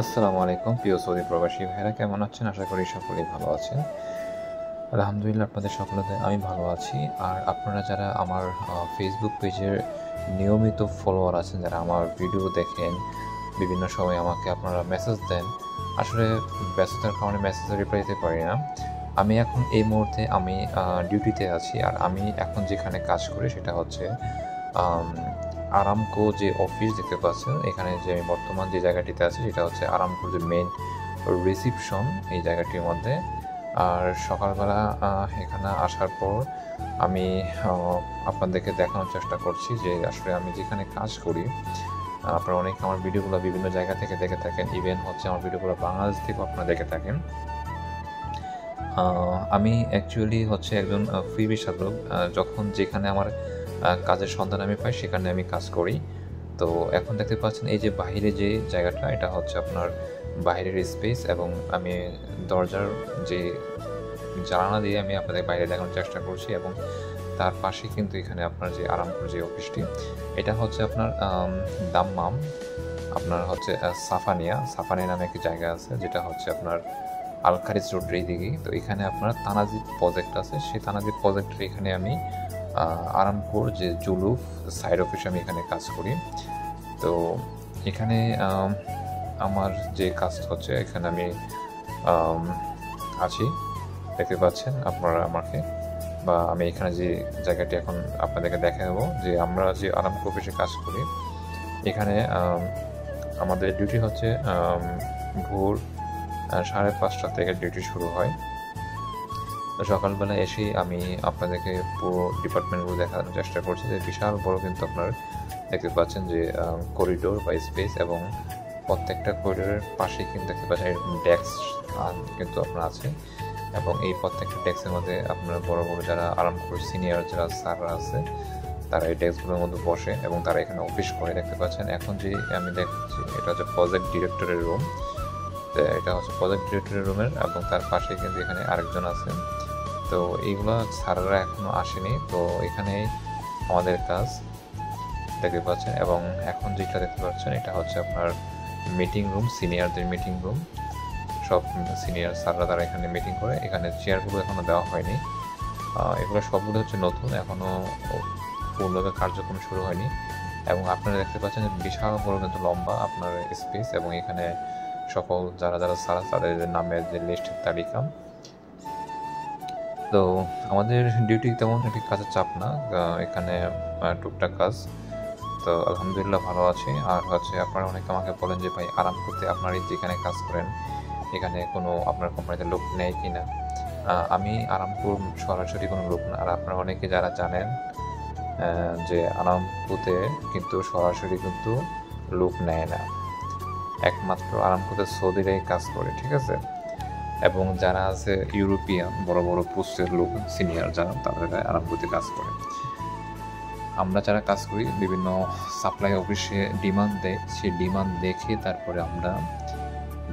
আসসালামু আলাইকুম প্রিয় সৌদি প্রবাসী ভাইরা, কেমন আছেন? আশা করি সকলেই ভালো আছেন। আলহামদুলিল্লাহ, আপনাদের সকলেতে আমি ভালো আছি। আর আপনারা যারা আমার ফেসবুক পেজের নিয়মিত ফলোয়ার আছেন, যারা আমার ভিডিও দেখেন, বিভিন্ন সময় আমাকে আপনারা মেসেজ দেন, আসলে ব্যস্ততার কারণে মেসেজে রিপ্লাই দিতে পারি না। আমি এখন এই মুহূর্তে ডিউটিতে আছি। আর আমি এখন যেখানে কাজ করি সেটা হচ্ছে আরামকো যে অফিস দেখতে পাচ্ছেন, এখানে যে আমি বর্তমান যে জায়গাটিতে আছি সেটা হচ্ছে আরামকোর যে মেইন রিসিপশন, এই জায়গাটির মধ্যে। আর সকালবেলা এখানে আসার পর আমি আপনাদেরকে দেখানোর চেষ্টা করছি যে আসলে আমি যেখানে কাজ করি, আপনারা অনেকে আমার ভিডিওগুলো বিভিন্ন জায়গা থেকে দেখে থাকেন, ইভেন হচ্ছে আমার ভিডিওগুলো বাংলাদেশ থেকেও আপনারা দেখে থাকেন। আমি অ্যাকচুয়ালি হচ্ছে একজন ফ্রিবি সাধক। যখন যেখানে আমার কাজের সন্ধান আমি পাই সেখানে আমি কাজ করি। তো এখন দেখতে পাচ্ছেন এই যে বাহিরে যে জায়গাটা, এটা হচ্ছে আপনার বাহিরের স্পেস, এবং আমি দরজার যে জানালা দিয়ে আমি আপনাদের বাইরে দেখানোর চেষ্টা করছি। এবং তার পাশে কিন্তু এখানে আপনার যে আরামপুর যে অফিসটি, এটা হচ্ছে আপনার দাম্মাম, আপনার হচ্ছে সাফানিয়া নামে একটি জায়গা আছে, যেটা হচ্ছে আপনার আল খারিজ রোডের এই দিকে। তো এখানে আপনার তানাজিব প্রজেক্ট আছে, সেই তানাজিব প্রজেক্টের এখানে আমি আরামপুর যে জুলুফ সাইড অফিসে আমি এখানে কাজ করি। তো এখানে আমার যে কাজ হচ্ছে, এখানে আমি আছি, দেখতে পাচ্ছেন আপনারা আমাকে, বা আমি এখানে যে জায়গাটি এখন আপনাদেরকে দেখাবো, যে আমরা যে আরামপুর অফিসে কাজ করি, এখানে আমাদের ডিউটি হচ্ছে ভোর 5:30 থেকে ডিউটি শুরু হয়। তো সকালবেলা এসেই আমি আপনাদেরকে পুরো ডিপার্টমেন্টগুলো দেখানোর চেষ্টা করছি, যে বিশাল বড় কিন্তু আপনার দেখতে পাচ্ছেন যে করিডোর বা স্পেস, এবং প্রত্যেকটা করিডোরের পাশে কিন্তু দেখতে পাচ্ছেন এরকম ডেস্ক কিন্তু আপনার আছে। এবং এই প্রত্যেকটা ডেস্কের মধ্যে আপনার বড় বড় যারা আরামপুর সিনিয়র যারা স্যাররা আছে, তারা এই ডেস্কগুলোর মধ্যে বসে এবং তারা এখানে অফিস করে। দেখতে পাচ্ছেন এখন যে আমি দেখছি, এটা হচ্ছে প্রজেক্ট ডিরেক্টরের রুম। এটা হচ্ছে প্রজেক্ট ডিরেক্টরের রুমের, এবং তার পাশে কিন্তু এখানে আরেকজন আছে। তো এইগুলো স্যাররা এখনও আসেনি। তো এখানেই আমাদের কাজ দেখতে পাচ্ছেন। এবং এখন যেটা দেখতে পাচ্ছেন, এটা হচ্ছে আপনার মিটিং রুম, সিনিয়রদের মিটিং রুম। সব সিনিয়র স্যাররা তারা এখানে মিটিং করে। এখানে চেয়ারগুলো এখনও দেওয়া হয়নি, এগুলো সবগুলো হচ্ছে নতুন, এখনও পূর্ণভাবে কার্যক্রম শুরু হয়নি। এবং আপনারা দেখতে পাচ্ছেন যে বিশাল বড় কিন্তু লম্বা আপনার স্পেস, এবং এখানে সকল যারা যারা স্যার তাদের নামের যে লিস্টের তালিকা। তো আমাদের ডিউটি তেমন একটি কাজের চাপ না, এখানে টুকটাক কাজ। তো আলহামদুলিল্লাহ ভালো আছি। আর হচ্ছে আপনারা অনেকে আমাকে বলেন যে ভাই, আরাম করতে আপনারই যেখানে কাজ করেন এখানে কোনো আপনার কোম্পানিতে লোক নেয় কি না। আমি আরামপুর সরাসরি কোনো লোক না। আর আপনারা অনেকে যারা জানেন যে আরামপুরতে কিন্তু সরাসরি কিন্তু লোক নেয় না, একমাত্র আরামপুরতে সৌদিরাই কাজ করে, ঠিক আছে। এবং যারা আছে ইউরোপিয়ান বড় বড় পোস্টের লোক, সিনিয়র যারা, তারা আরামপুরতে কাজ করে। আমরা যারা কাজ করি বিভিন্ন সাপ্লাই অফিসে ডিমান্ড দেয়, সেই ডিমান্ড দেখে তারপরে আমরা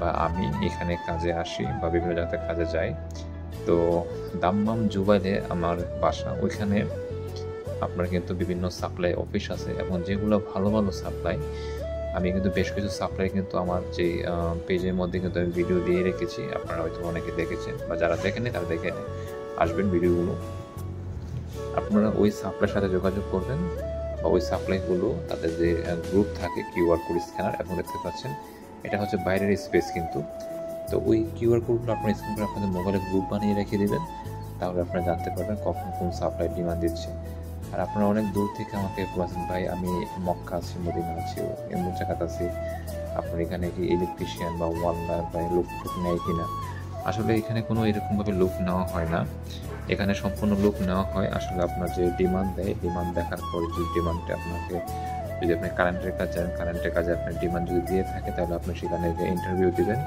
বা আমি এখানে কাজে আসি বা বিভিন্ন জায়গাতে কাজে যাই। তো দাম্মাম জুবাইলে আমার বাসা, ওইখানে আপনার কিন্তু বিভিন্ন সাপ্লাই অফিস আছে, এবং যেগুলো ভালো ভালো সাপ্লাই, আমি কিন্তু বেশ কিছু সাপ্লাই কিন্তু আমার যে পেজের মধ্যে কিন্তু আমি ভিডিও দিয়ে রেখেছি, আপনারা হয়তো অনেকে দেখেছেন, বা যারা দেখেনি তারা দেখে আসবেন ভিডিওগুলো। আপনারা ওই সাপ্লাইয়ের সাথে যোগাযোগ করবেন, বা ওই সাপ্লাইগুলো তাদের যে গ্রুপ থাকে কিউআর কোড স্ক্যানার, এখন দেখতে পাচ্ছেন এটা হচ্ছে বাইরের স্পেস কিন্তু। তো ওই কিউআর কোডগুলো আপনার স্ক্যান করে আপনাদের মোবাইলে গ্রুপ বানিয়ে রেখে দেবেন, তাহলে আপনারা জানতে পারবেন কখন কোন সাপ্লাই ডিমান্ড দিচ্ছে। আর আপনারা অনেক দূর থেকে আমাকে বলছেন, ভাই আমি মক্কা আছি, মদিনা আছি, এমন জায়গাতে আছি, আপনার এখানে কি ইলেকট্রিশিয়ান বা ওয়ালদার বা লোক নেয় কিনা। আসলে এখানে কোনো এরকমভাবে লোক নেওয়া হয় না, এখানে সম্পূর্ণ লোক নেওয়া হয় আসলে আপনার যে ডিমান্ড দেয়, ডিমান্ড দেখার পরে যে ডিমান্ডটা আপনাকে, যদি আপনি কারেন্টের কাজ জানেন, কারেন্টের কাজে আপনার ডিমান্ড যদি দিয়ে থাকে, তাহলে আপনি সেখানে ইন্টারভিউ দেবেন,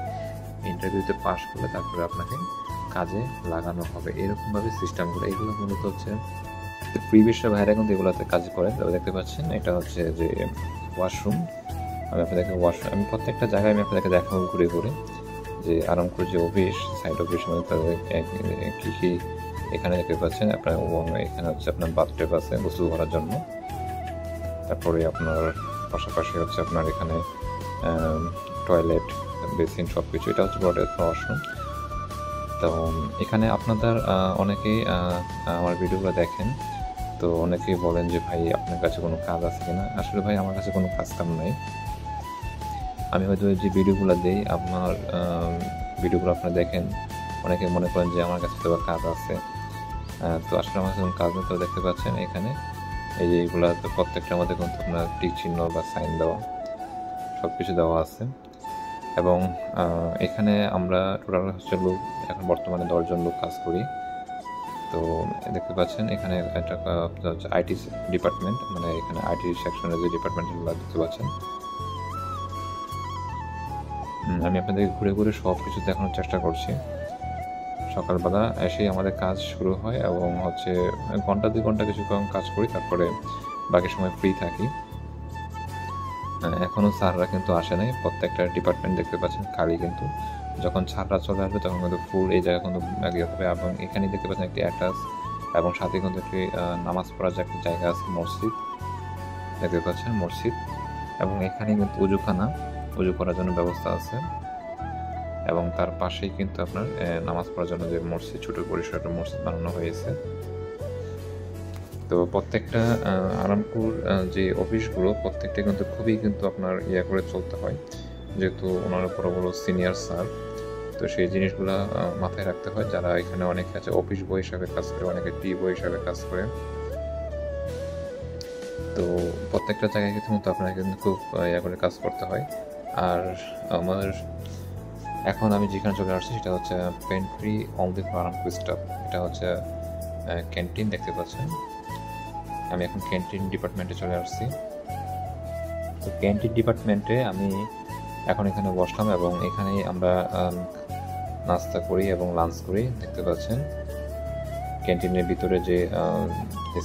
ইন্টারভিউতে পাস করলে তারপরে আপনাকে কাজে লাগানো হবে। এরকমভাবে সিস্টেমগুলো, এগুলো মূলত হচ্ছে প্রিভিয়াসের বাইরে কিন্তু এগুলোতে কাজ করে। তবে দেখতে পাচ্ছেন এটা হচ্ছে যে ওয়াশরুম, আমি আপনাদেরকে ওয়াশরুম, আমি প্রত্যেকটা জায়গায় আমি আপনাদেরকে দেখাবো ঘুরে ঘুরে, যে আরামপুর যে অফিস সাইড অফিস মধ্যে তাদের কী কী এখানে দেখতে পাচ্ছেন। আপনার এখানে হচ্ছে আপনার বাথটব আছে গোসল করার জন্য, তারপরে আপনার পাশাপাশি হচ্ছে আপনার এখানে টয়লেট বেসিন সব কিছু। এটা হচ্ছে বড় একটা ওয়াশরুম। তো এখানে আপনাদের অনেকেই আমার ভিডিওগুলো দেখেন, তো অনেকেই বলেন যে ভাই আপনার কাছে কোনো কাজ আছে কিনা। আসলে ভাই আমার কাছে কোনো কাজ কাম নাই। আমি হয়তো যে ভিডিওগুলো দিই, আপনার ভিডিওগুলো আপনারা দেখেন, অনেকে মনে করেন যে আমার কাছে তো কাজ আছে। তো আসলে আমার কাছে কোনো কাজ নেই। তো দেখতে পাচ্ছেন এখানে এই যে এইগুলা তো প্রত্যেকটার মধ্যে কিন্তু আপনার টিক চিহ্ন বা সাইন দেওয়া সব কিছু দেওয়া আছে। এবং এখানে আমরা টোটাল হচ্ছে লোক এখন বর্তমানে 10 জন লোক কাজ করি। তো দেখতে পাচ্ছেন এখানে একটা হচ্ছে আইটি ডিপার্টমেন্ট, মানে এখানে আইটি সেকশনের যে ডিপার্টমেন্টগুলো দেখতে পাচ্ছেন। আমি আপনাদেরকে ঘুরে ঘুরে সব কিছু দেখানোর চেষ্টা করছি। সকালবেলা এসেই আমাদের কাজ শুরু হয় এবং হচ্ছে ঘন্টা 2 ঘন্টা কিছুক্ষণ কাজ করি, তারপরে বাকি সময় ফ্রি থাকি। এখনও স্যাররা কিন্তু আসে নাই, প্রত্যেকটা ডিপার্টমেন্ট দেখতে পাচ্ছেন খালি। কিন্তু যখন স্যাররা চলে আসবে তখন কিন্তু ফুল এই জায়গা কিন্তু ইয়ে হবে। এবং এখানেই দেখতে পাচ্ছেন একটি অ্যাটাচ এবং সাথে কিন্তু একটি নামাজ পড়ার যে একটা জায়গা আছে, মসজিদ দেখতে পাচ্ছেন, মসজিদ। এবং এখানে কিন্তু উজু করার জন্য ব্যবস্থা আছে এবং তার পাশেই কিন্তু আপনার নামাজ পড়ার জন্য যে মসজিদ, ছোট পরিসর একটা মসজিদ বানানো হয়েছে। তো প্রত্যেকটা আরামপুর যে অফিসগুলো প্রত্যেকটা কিন্তু খুবই কিন্তু আপনার ইয়া করে চলতে হয়, যেহেতু ওনার বড় বড় সিনিয়র স্যার। তো সেই জিনিসগুলো মাথায় রাখতে হয়। যারা এখানে অনেকে আছে অফিস বয় হিসাবে কাজ করে, অনেকে টি বয় হিসাবে কাজ করে। তো প্রত্যেকটা জায়গায় কিন্তু আপনাকে কিন্তু খুব ইয়া করে কাজ করতে হয়। আর আমার এখন আমি যেখানে চলে আসছি সেটা হচ্ছে পেন্ট্রি অনলি ফর আরামপুর স্টাফ। এটা হচ্ছে ক্যান্টিন দেখতে পাচ্ছেন। আমি এখন ক্যান্টিন ডিপার্টমেন্টে চলে আসছি। তো ক্যান্টিন ডিপার্টমেন্টে আমি এখন এখানে বসলাম এবং এখানেই আমরা নাস্তা করি এবং লাঞ্চ করি। দেখতে পাচ্ছেন ক্যান্টিনের ভিতরে যে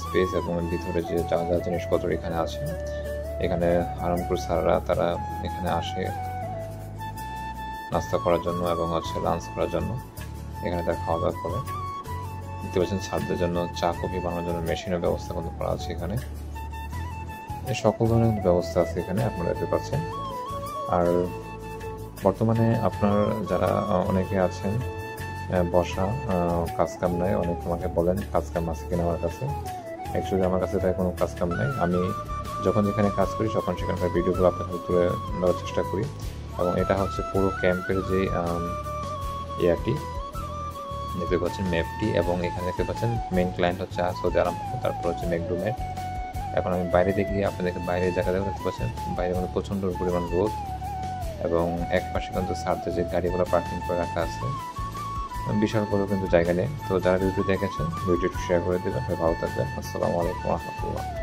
স্পেস এবং ভিতরে যে যা যা জিনিসপত্র এখানে আছে। এখানে আরামপুর স্যাররা তারা এখানে আসে নাস্তা করার জন্য এবং হচ্ছে লাঞ্চ করার জন্য। এখানে তারা খাওয়া দাওয়া করে। দেখতে পাচ্ছেন স্যারদের জন্য চা কফি বানানোর জন্য মেশিনের ব্যবস্থা কিন্তু করা আছে এখানে। সকল ধরনের ব্যবস্থা আছে এখানে আপনারা দেখতে পাচ্ছেন। আর বর্তমানে আপনার যারা অনেকে আছেন বসা কাজ কাম নাই, অনেকে আমাকে বলেন কাজ কাম আছে কিনা আমার কাছে। অ্যাকচুয়ালি আমার কাছে তাই কোনো কাজ কাম নাই। আমি যখন যেখানে কাজ করি তখন সেখানকার ভিডিওগুলো আপনাদের তুলে দেওয়ার চেষ্টা করি। এবং এটা হচ্ছে পুরো ক্যাম্পের যে ইয়াটি দেখতে পাচ্ছেন, ম্যাপটি। এবং এখানে দেখতে পাচ্ছেন মেইন ক্লায়েন্ট হচ্ছে সৌদি আরামকো, তারপর হচ্ছে ম্যাকডোনাল্ড। এখন আমি বাইরে দেখি, আপনাদেরকে বাইরের জায়গা দেখতে পাচ্ছেন, বাইরে কিন্তু প্রচণ্ড পরিমাণ রোদ এবং এক পাশে কিন্তু স্যারদের যে গাড়িগুলো পার্কিং করে রাখা আছে, বিশাল বড় কিন্তু জায়গা নেই। তো যারা ভিডিও দেখেছেন ভিডিওটি শেয়ার করে দেবেন, ভালো থাকবেন। আসসালামু আলাইকুম ওয়া রাহমাতুল্লাহ।